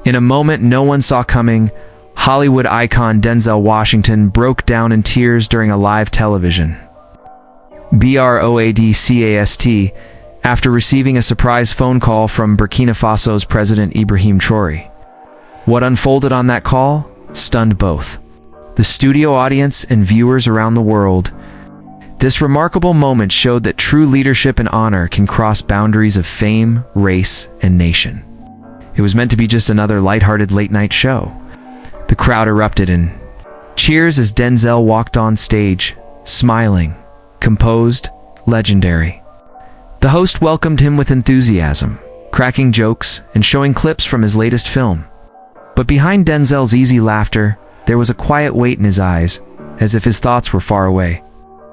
In a moment no one saw coming, Hollywood icon Denzel Washington broke down in tears during a live television broadcast after receiving a surprise phone call from Burkina Faso's President Ibrahim Traoré. What unfolded on that call stunned both the studio audience and viewers around the world. This remarkable moment showed that true leadership and honor can cross boundaries of fame, race, and nation. It was meant to be just another lighthearted late-night show. The crowd erupted in cheers as Denzel walked on stage, smiling, composed, legendary. The host welcomed him with enthusiasm, cracking jokes and showing clips from his latest film. But behind Denzel's easy laughter, there was a quiet weight in his eyes, as if his thoughts were far away.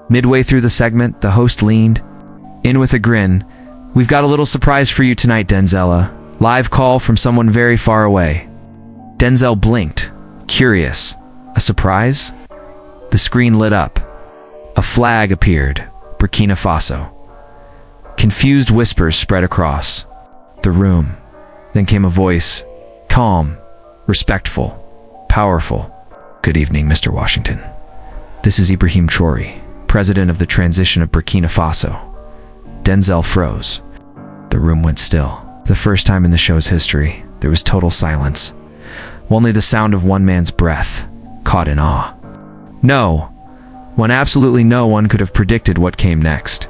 Midway through the segment, the host leaned in with a grin. "We've got a little surprise for you tonight, Denzel. Live call from someone very far away." Denzel blinked, curious. A surprise? The screen lit up. A flag appeared, Burkina Faso. Confused whispers spread across the room. Then came a voice, calm, respectful, powerful. "Good evening, Mr. Washington. This is Ibrahim Traoré, President of the Transition of Burkina Faso." Denzel froze. The room went still. The first time in the show's history, there was total silence. Only the sound of one man's breath, caught in awe. Absolutely no one could have predicted what came next.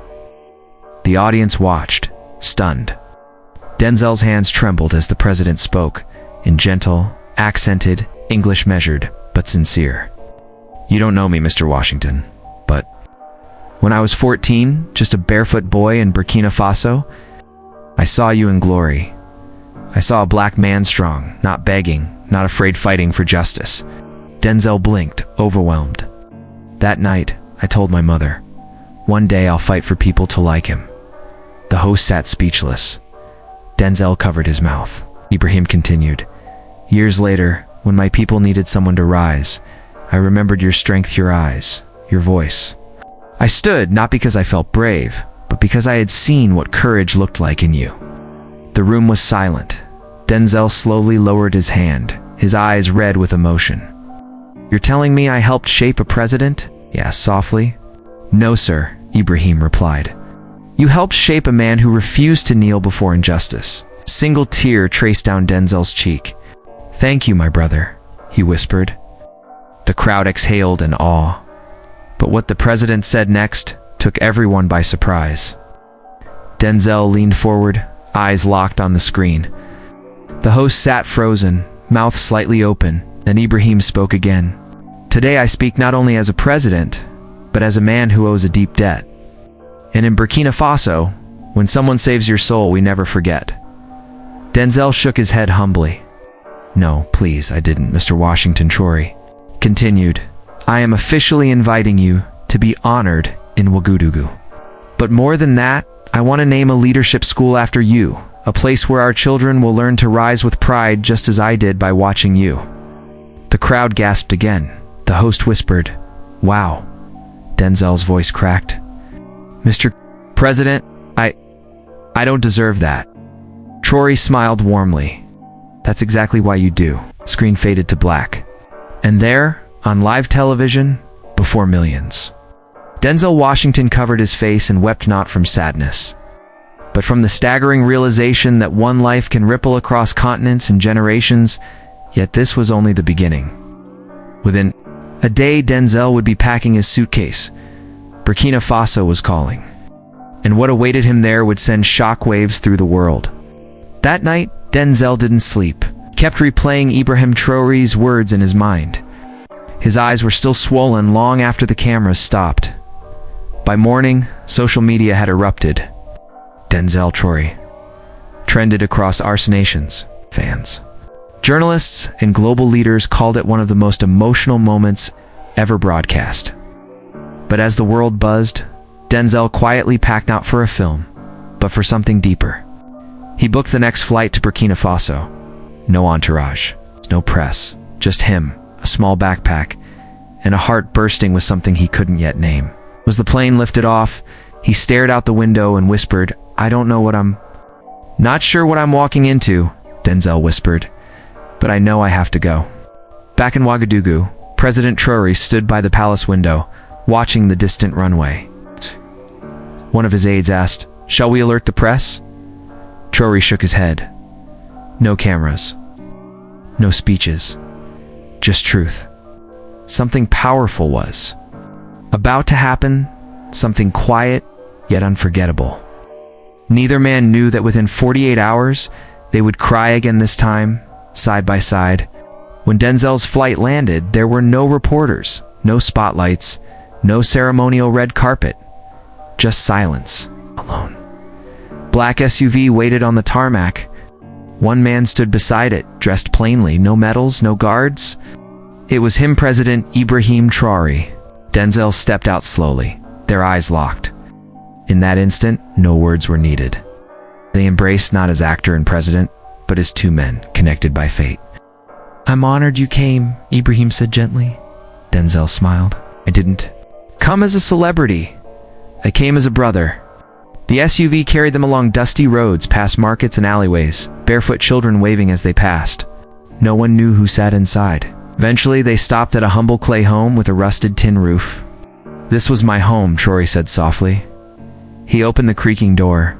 The audience watched, stunned. Denzel's hands trembled as the president spoke, in gentle, accented, English measured, but sincere. "You don't know me, Mr. Washington, but when I was 14, just a barefoot boy in Burkina Faso, I saw you in glory. I saw a black man strong, not begging, not afraid fighting for justice." Denzel blinked, overwhelmed. "That night, I told my mother, one day I'll fight for people to like him." The host sat speechless. Denzel covered his mouth. Ibrahim continued, "Years later, when my people needed someone to rise, I remembered your strength, your eyes, your voice. I stood not because I felt brave, but because I had seen what courage looked like in you." The room was silent. Denzel slowly lowered his hand, his eyes red with emotion. "You're telling me I helped shape a president?" he asked softly. "No, sir," Ibrahim replied. "You helped shape a man who refused to kneel before injustice." A single tear traced down Denzel's cheek. "Thank you, my brother," he whispered. The crowd exhaled in awe. But what the president said next took everyone by surprise. Denzel leaned forward, eyes locked on the screen. The host sat frozen, mouth slightly open, then Ibrahim spoke again. "Today I speak not only as a president, but as a man who owes a deep debt. And in Burkina Faso, when someone saves your soul, we never forget." Denzel shook his head humbly. "No, please, I didn't," Mr. Washington Traoré continued. "I am officially inviting you to be honored in Ouagadougou. But more than that, I want to name a leadership school after you, a place where our children will learn to rise with pride just as I did by watching you." The crowd gasped again. The host whispered, "Wow." Denzel's voice cracked. "Mr. President, I don't deserve that." Traoré smiled warmly. "That's exactly why you do." Screen faded to black. And there, on live television, before millions, Denzel Washington covered his face and wept not from sadness, but from the staggering realization that one life can ripple across continents and generations, yet this was only the beginning. Within a day, Denzel would be packing his suitcase. Burkina Faso was calling, and what awaited him there would send shockwaves through the world. That night, Denzel didn't sleep, kept replaying Ibrahim Traoré's words in his mind. His eyes were still swollen long after the cameras stopped. By morning, social media had erupted. Denzel Traoré trended across our nation's fans. Journalists and global leaders called it one of the most emotional moments ever broadcast. But as the world buzzed, Denzel quietly packed not for a film, but for something deeper. He booked the next flight to Burkina Faso. No entourage, no press, just him, a small backpack, and a heart bursting with something he couldn't yet name. As the plane lifted off, he stared out the window and whispered, "I don't know what I'm... Not sure what I'm walking into," Denzel whispered. but I know I have to go. Back in Ouagadougou, President Traoré stood by the palace window, watching the distant runway. One of his aides asked, "Shall we alert the press?" Traoré shook his head. No cameras. No speeches. Just truth. Something powerful was about to happen, something quiet yet unforgettable. Neither man knew that within 48 hours, they would cry again, this time, side by side. When Denzel's flight landed, there were no reporters, no spotlights, no ceremonial red carpet. Just silence, alone. Black SUV waited on the tarmac. One man stood beside it, dressed plainly, no medals, no guards. It was him, President Ibrahim Traoré. Denzel stepped out slowly, their eyes locked. In that instant, no words were needed. They embraced not as actor and president, but as two men connected by fate. "I'm honored you came," Ibrahim said gently. Denzel smiled. "I didn't come as a celebrity. I came as a brother." The SUV carried them along dusty roads, past markets and alleyways, barefoot children waving as they passed. No one knew who sat inside. Eventually, they stopped at a humble clay home with a rusted tin roof. "This was my home," Traoré said softly. He opened the creaking door.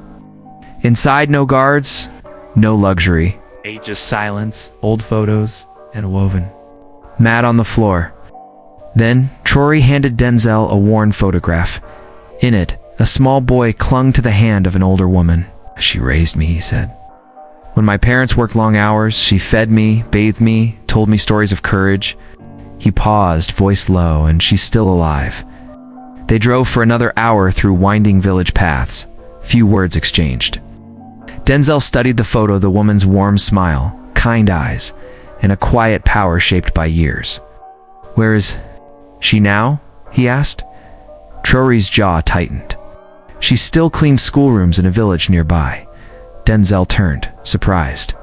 Inside, no guards, no luxury. Just silence, old photos, and a woven mat on the floor. Then, Traoré handed Denzel a worn photograph. In it, a small boy clung to the hand of an older woman. "She raised me," he said. "When my parents worked long hours, she fed me, bathed me, told me stories of courage." He paused, voice low, "and she's still alive." They drove for another hour through winding village paths. Few words exchanged. Denzel studied the photo, the woman's warm smile, kind eyes, and a quiet power shaped by years. "Where is she now?" he asked. Traoré's jaw tightened. "She still cleans schoolrooms in a village nearby." Denzel turned, surprised.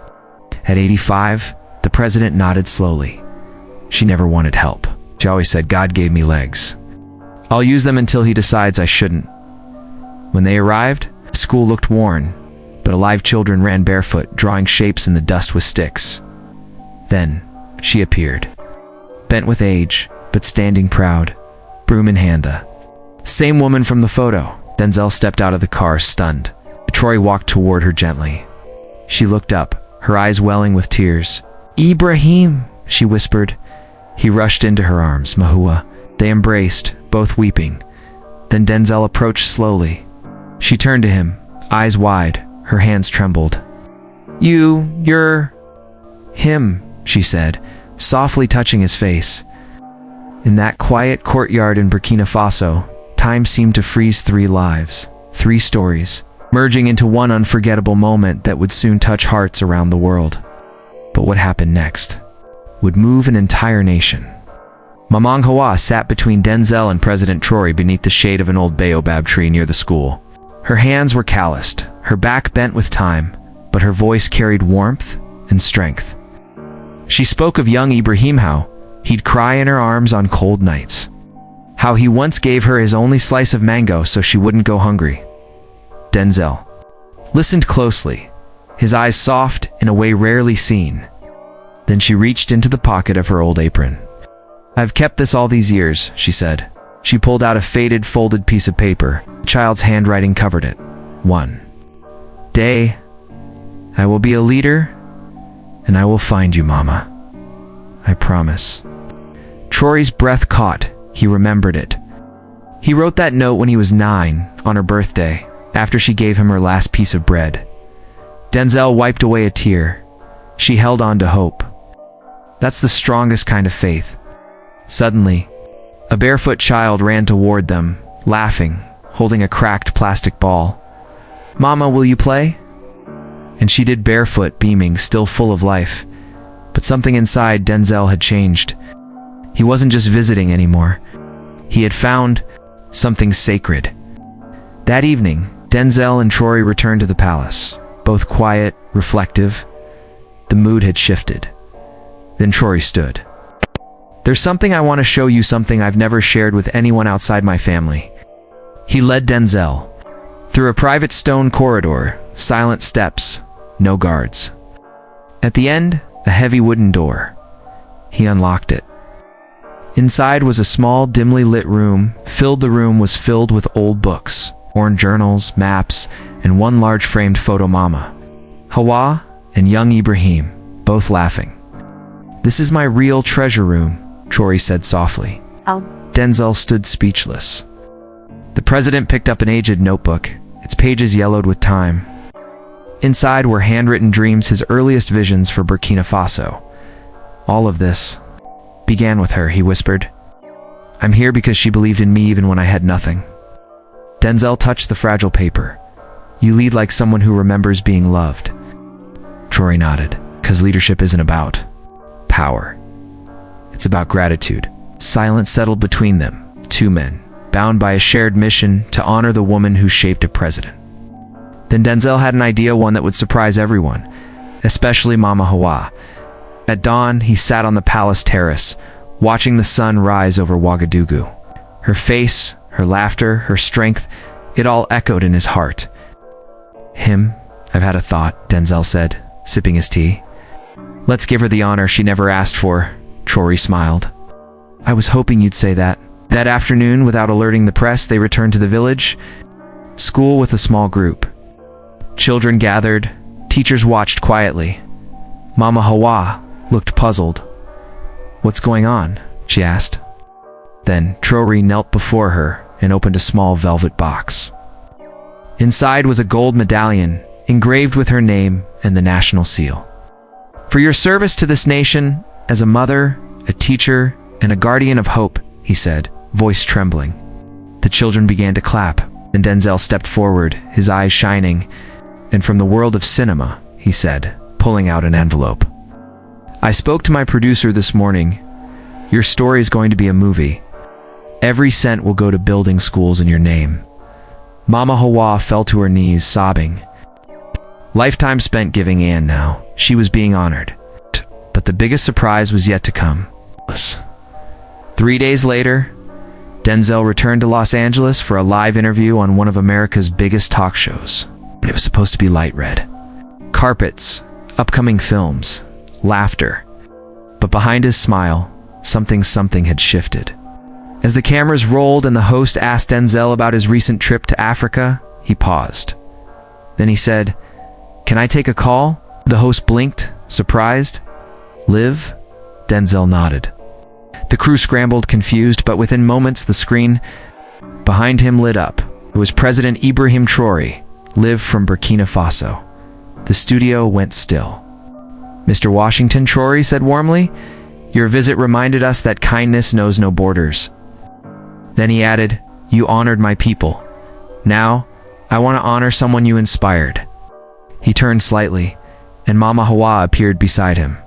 At 85, the president nodded slowly. "She never wanted help. She always said, 'God gave me legs. I'll use them until he decides I shouldn't.'" When they arrived, school looked worn, but alive children ran barefoot, drawing shapes in the dust with sticks. Then, she appeared. Bent with age, but standing proud, broom in hand. The same woman from the photo. Denzel stepped out of the car, stunned. Traoré walked toward her gently. She looked up, her eyes welling with tears. "Ibrahim," she whispered. He rushed into her arms. "Mahua." They embraced, both weeping. Then Denzel approached slowly. She turned to him, eyes wide, her hands trembled. You're him," she said, softly touching his face. In that quiet courtyard in Burkina Faso, time seemed to freeze. 3 lives, 3 stories, merging into one unforgettable moment that would soon touch hearts around the world. But what happened next would move an entire nation. Mamang Hawa sat between Denzel and President Traoré beneath the shade of an old baobab tree near the school. Her hands were calloused, her back bent with time, but her voice carried warmth and strength. She spoke of young Ibrahim, how he'd cry in her arms on cold nights, how he once gave her his only slice of mango so she wouldn't go hungry. Denzel listened closely, his eyes soft in a way rarely seen. Then she reached into the pocket of her old apron. "I've kept this all these years," she said. She pulled out a faded, folded piece of paper. A child's handwriting covered it. "One day, I will be a leader, and I will find you, Mama. I promise." Traoré's breath caught. He remembered it. He wrote that note when he was 9, on her birthday, after she gave him her last piece of bread. Denzel wiped away a tear. She held on to hope. That's the strongest kind of faith. Suddenly, a barefoot child ran toward them, laughing, holding a cracked plastic ball. "Mama, will you play?" And she did, barefoot, beaming, still full of life. But something inside Denzel had changed. He wasn't just visiting anymore. He had found something sacred. That evening, Denzel and Traoré returned to the palace, both quiet, reflective. The mood had shifted. Then Traoré stood. "There's something I want to show you, something I've never shared with anyone outside my family." He led Denzel through a private stone corridor, silent steps, no guards. At the end, a heavy wooden door. He unlocked it. Inside was a small, dimly lit room. The room was filled with old books, worn journals, maps, and one large framed photo. Mama Hawa and young Ibrahim, both laughing. "This is my real treasure room," Traoré said softly. Denzel stood speechless. The president picked up an aged notebook, its pages yellowed with time. Inside were handwritten dreams, his earliest visions for Burkina Faso. "All of this began with her," he whispered. "I'm here because she believed in me even when I had nothing." Denzel touched the fragile paper. "You lead like someone who remembers being loved." Traoré nodded. "'Cause leadership isn't about power. It's about gratitude." Silence settled between them, two men, bound by a shared mission to honor the woman who shaped a president. Then Denzel had an idea, one that would surprise everyone, especially Mama Hawa. At dawn, he sat on the palace terrace, watching the sun rise over Ouagadougou. Her face, her laughter, her strength, it all echoed in his heart. "I've had a thought," Denzel said, sipping his tea. "Let's give her the honor she never asked for," Traoré smiled. "I was hoping you'd say that." That afternoon, without alerting the press, they returned to the village school with a small group. Children gathered, teachers watched quietly. Mama Hawa looked puzzled. "What's going on?" she asked. Then Traoré knelt before her and opened a small velvet box. Inside was a gold medallion, engraved with her name and the national seal. "For your service to this nation, as a mother, a teacher, and a guardian of hope," he said, voice trembling. The children began to clap, and Denzel stepped forward, his eyes shining. "And from the world of cinema," he said, pulling out an envelope. "I spoke to my producer this morning. Your story is going to be a movie. Every cent will go to building schools in your name." Mama Hawa fell to her knees, sobbing. Lifetime spent giving, and now she was being honored. But the biggest surprise was yet to come. 3 days later, Denzel returned to Los Angeles for a live interview on one of America's biggest talk shows. It was supposed to be light red. Carpets, upcoming films, laughter. But behind his smile, something had shifted. As the cameras rolled and the host asked Denzel about his recent trip to Africa, he paused. Then he said, "Can I take a call?" The host blinked, surprised. "Live?" Denzel nodded. The crew scrambled, confused, but within moments the screen behind him lit up. It was President Ibrahim Traoré, live from Burkina Faso. The studio went still. "Mr. Washington," Traoré said warmly, "your visit reminded us that kindness knows no borders." Then he added, "You honored my people. Now, I want to honor someone you inspired." He turned slightly, and Mama Hawa appeared beside him,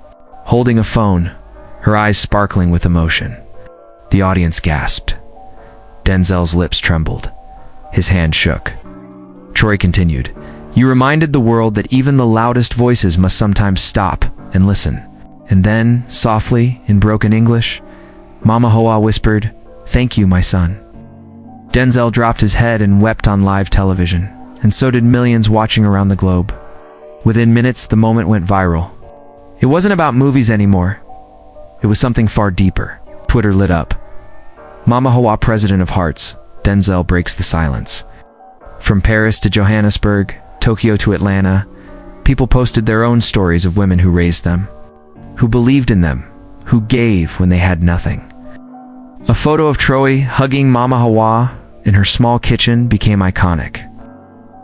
holding a phone, her eyes sparkling with emotion. The audience gasped. Denzel's lips trembled. His hand shook. Traoré continued, "You reminded the world that even the loudest voices must sometimes stop and listen." And then, softly, in broken English, Mama Hawa whispered, "Thank you, my son." Denzel dropped his head and wept on live television, and so did millions watching around the globe. Within minutes, the moment went viral. It wasn't about movies anymore. It was something far deeper. Twitter lit up. Mama Hawa, President of Hearts. Denzel breaks the silence. From Paris to Johannesburg, Tokyo to Atlanta, people posted their own stories of women who raised them, who believed in them, who gave when they had nothing. A photo of Traoré hugging Mama Hawa in her small kitchen became iconic.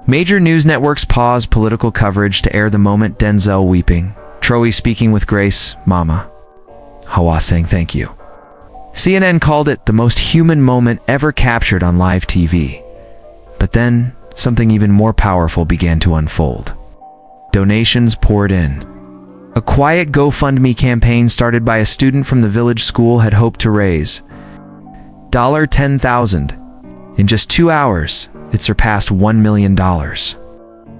Major news networks paused political coverage to air the moment. Denzel weeping, Traoré speaking with grace, Mama Hawa saying thank you. CNN called it the most human moment ever captured on live TV. But then, something even more powerful began to unfold. Donations poured in. A quiet GoFundMe campaign started by a student from the village school had hoped to raise $10,000. In just 2 hours, it surpassed $1 million.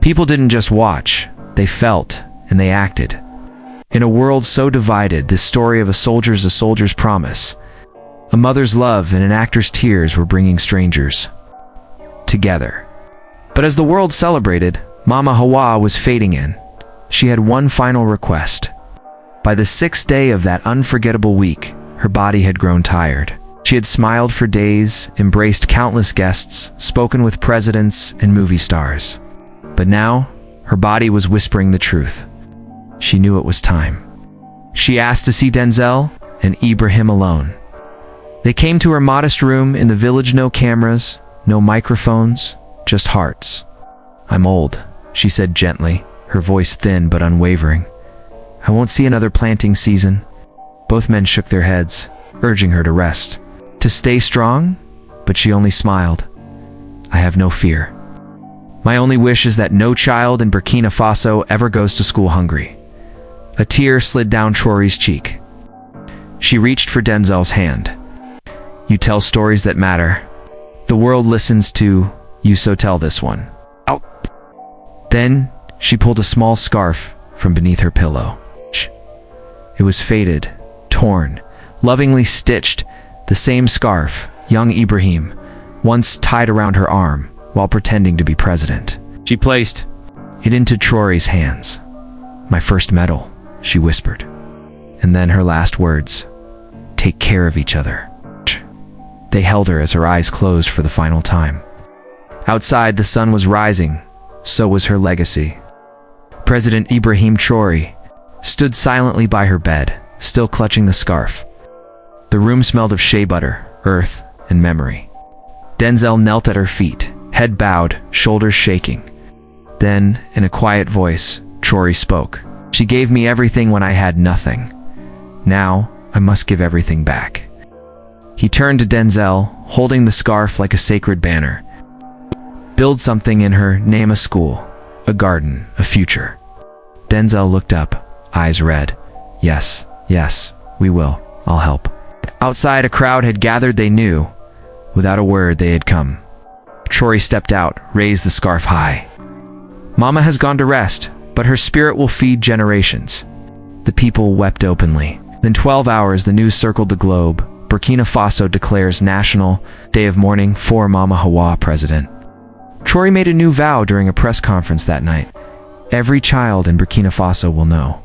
People didn't just watch, they felt, and they acted. In a world so divided, this story of a soldier's promise, a mother's love, and an actor's tears were bringing strangers together. But as the world celebrated, Mama Hawa was fading in. She had one final request. By the 6th day of that unforgettable week, her body had grown tired. She had smiled for days, embraced countless guests, spoken with presidents and movie stars. But now, her body was whispering the truth. She knew it was time. She asked to see Denzel and Ibrahim alone. They came to her modest room in the village. No cameras, no microphones, just hearts. "I'm old," she said gently, her voice thin but unwavering. "I won't see another planting season." Both men shook their heads, urging her to rest, to stay strong, but she only smiled. "I have no fear. My only wish is that no child in Burkina Faso ever goes to school hungry." A tear slid down Traoré's cheek. She reached for Denzel's hand. "You tell stories that matter. The world listens to you, so tell this one." Out. Then she pulled a small scarf from beneath her pillow. It was faded, torn, lovingly stitched, the same scarf young Ibrahim once tied around her arm while pretending to be president. She placed it into Traoré's hands. "My first medal," she whispered. And then her last words, "Take care of each other." They held her as her eyes closed for the final time. Outside, the sun was rising, so was her legacy. President Ibrahim Traoré stood silently by her bed, still clutching the scarf. The room smelled of shea butter, earth, and memory. Denzel knelt at her feet, head bowed, shoulders shaking. Then, in a quiet voice, Traoré spoke. "She gave me everything when I had nothing. Now, I must give everything back." He turned to Denzel, holding the scarf like a sacred banner. "Build something in her, name a school, a garden, a future." Denzel looked up, eyes red. "Yes, yes, we will. I'll help." Outside, a crowd had gathered. They knew. Without a word, they had come. Traoré stepped out, raised the scarf high. "Mama has gone to rest, but her spirit will feed generations." The people wept openly. In 12 hours, the news circled the globe. Burkina Faso declares National Day of Mourning for Mama Hawa president. Traoré made a new vow during a press conference that night. "Every child in Burkina Faso will know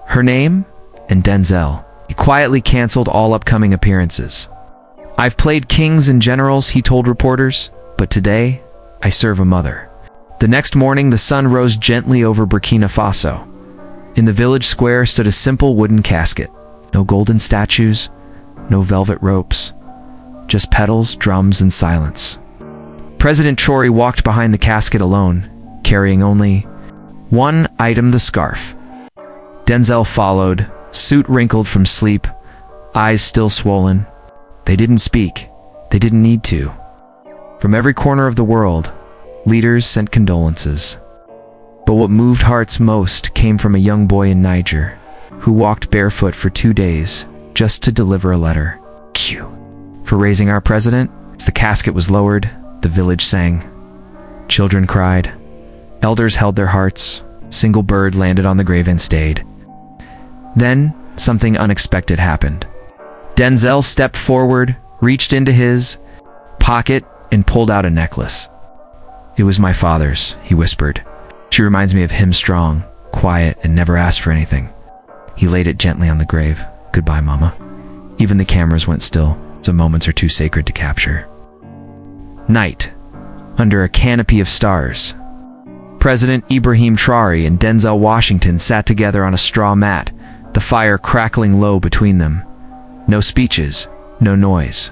her name and Denzel." He quietly canceled all upcoming appearances. "I've played kings and generals," he told reporters, "but today, I serve a mother." The next morning, the sun rose gently over Burkina Faso. In the village square stood a simple wooden casket. No golden statues, no velvet ropes, just petals, drums, and silence. President Traoré walked behind the casket alone, carrying only one item, the scarf. Denzel followed, suit wrinkled from sleep, eyes still swollen. They didn't speak. They didn't need to. From every corner of the world, leaders sent condolences. But what moved hearts most came from a young boy in Niger, who walked barefoot for 2 days just to deliver a letter. Q. For raising our president. As the casket was lowered, the village sang. Children cried. Elders held their hearts. A single bird landed on the grave and stayed. Then, something unexpected happened. Denzel stepped forward, reached into his pocket, and pulled out a necklace. "It was my father's," he whispered. "She reminds me of him, strong, quiet, and never asked for anything." He laid it gently on the grave. "Goodbye, Mama." Even the cameras went still. Some moments are too sacred to capture. Night. Under a canopy of stars. President Ibrahim Traoré and Denzel Washington sat together on a straw mat, the fire crackling low between them. No speeches, no noise.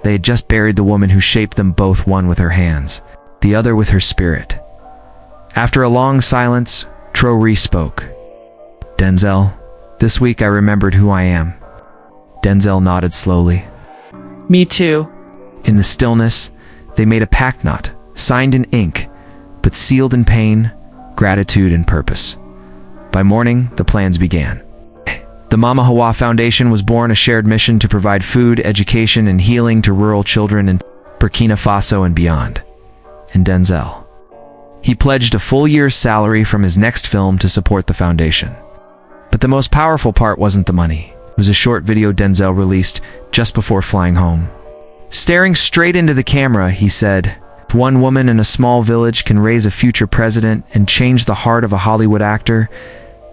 They had just buried the woman who shaped them both, one with her hands, the other with her spirit. After a long silence, Traoré spoke. "Denzel, this week I remembered who I am." Denzel nodded slowly. "Me too." In the stillness, they made a pact, not signed in ink, but sealed in pain, gratitude, and purpose. By morning, the plans began. The Mama Hawa Foundation was born, a shared mission to provide food, education, and healing to rural children in Burkina Faso and beyond. And Denzel. He pledged a full year's salary from his next film to support the foundation. But the most powerful part wasn't the money. It was a short video Denzel released just before flying home. Staring straight into the camera, he said, "If one woman in a small village can raise a future president and change the heart of a Hollywood actor,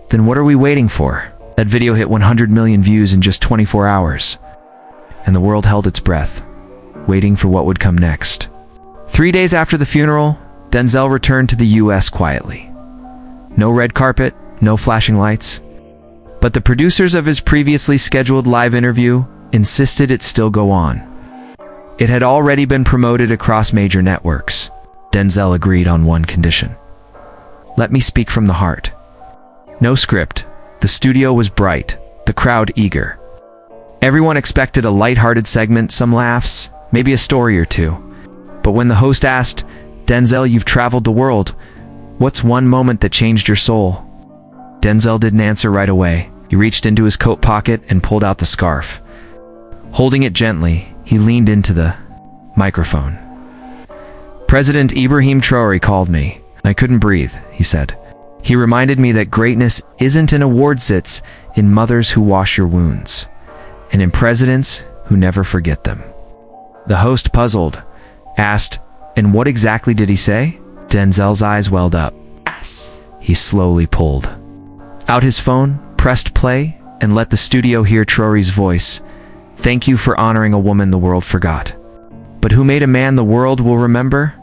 then what are we waiting for? That video hit 100 million views in just 24 hours, and the world held its breath, waiting for what would come next. 3 days after the funeral, Denzel returned to the US quietly. No red carpet, no flashing lights. But the producers of his previously scheduled live interview insisted it still go on. It had already been promoted across major networks. Denzel agreed on one condition. Let me speak from the heart. No script. The studio was bright, the crowd eager. Everyone expected a light-hearted segment, some laughs, maybe a story or two. But when the host asked, Denzel, you've traveled the world. What's one moment that changed your soul? Denzel didn't answer right away. He reached into his coat pocket and pulled out the scarf. Holding it gently, he leaned into the microphone. President Ibrahim Traoré called me. I couldn't breathe, he said. He reminded me that greatness isn't in awards, it's in mothers who wash your wounds, and in presidents who never forget them. The host, puzzled, asked, and what exactly did he say? Denzel's eyes welled up. Yes. He slowly pulled out his phone, pressed play, and let the studio hear Traoré's voice. Thank you for honoring a woman the world forgot. But who made a man the world will remember?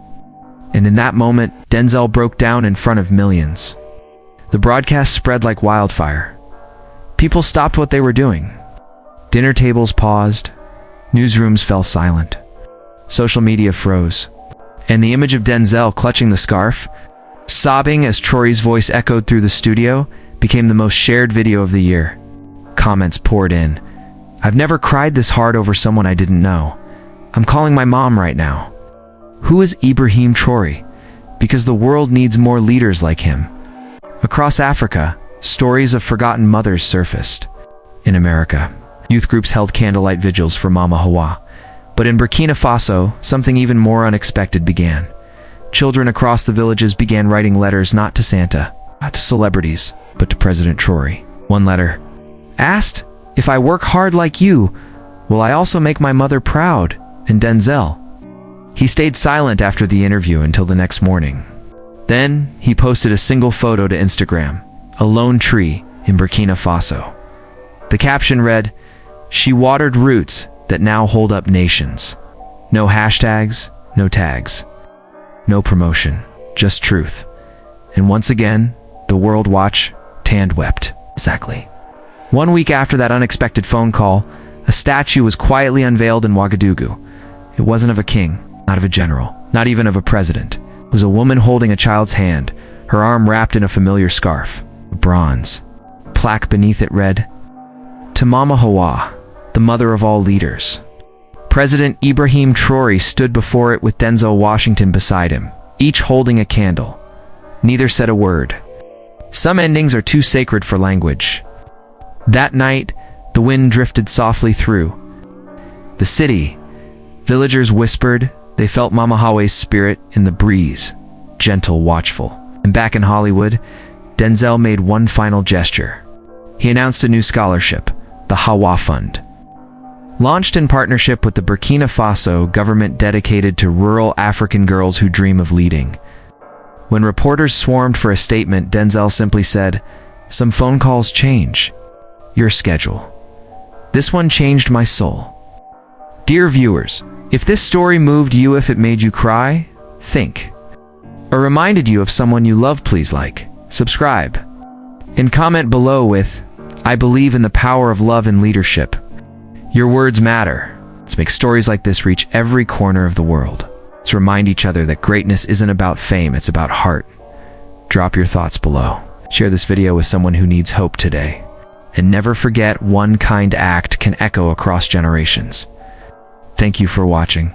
And in that moment, Denzel broke down in front of millions. The broadcast spread like wildfire. People stopped what they were doing. Dinner tables paused. Newsrooms fell silent. Social media froze. And the image of Denzel clutching the scarf, sobbing as Traoré's voice echoed through the studio, became the most shared video of the year. Comments poured in. I've never cried this hard over someone I didn't know. I'm calling my mom right now. Who is Ibrahim Traoré? Because the world needs more leaders like him. Across Africa, stories of forgotten mothers surfaced. In America, youth groups held candlelight vigils for Mama Hawa. But in Burkina Faso, something even more unexpected began. Children across the villages began writing letters not to Santa, not to celebrities, but to President Traoré. One letter asked, if I work hard like you, will I also make my mother proud? And Denzel. He stayed silent after the interview until the next morning. Then, he posted a single photo to Instagram, a lone tree in Burkina Faso. The caption read, she watered roots that now hold up nations. No hashtags, no tags, no promotion, just truth. And once again, the world watched and wept. Exactly. 1 week after that unexpected phone call, a statue was quietly unveiled in Ouagadougou. It wasn't of a king, not of a general, not even of a president. It was a woman holding a child's hand, her arm wrapped in a familiar scarf, bronze. Plaque beneath it read, to Mama Hawa, the mother of all leaders. President Ibrahim Traoré stood before it with Denzel Washington beside him, each holding a candle. Neither said a word. Some endings are too sacred for language. That night, the wind drifted softly through the city. Villagers whispered they felt Mama Hawa's spirit in the breeze, gentle, watchful. And back in Hollywood, Denzel made one final gesture. He announced a new scholarship, the Hawa Fund. Launched in partnership with the Burkina Faso government dedicated to rural African girls who dream of leading. When reporters swarmed for a statement, Denzel simply said, some phone calls change. Your schedule. This one changed my soul. Dear viewers, if this story moved you, if it made you cry, think. Or reminded you of someone you love, please like, subscribe, and comment below with, I believe in the power of love and leadership. Your words matter. Let's make stories like this reach every corner of the world. Let's remind each other that greatness isn't about fame, it's about heart. Drop your thoughts below. Share this video with someone who needs hope today. And never forget, one kind act can echo across generations. Thank you for watching.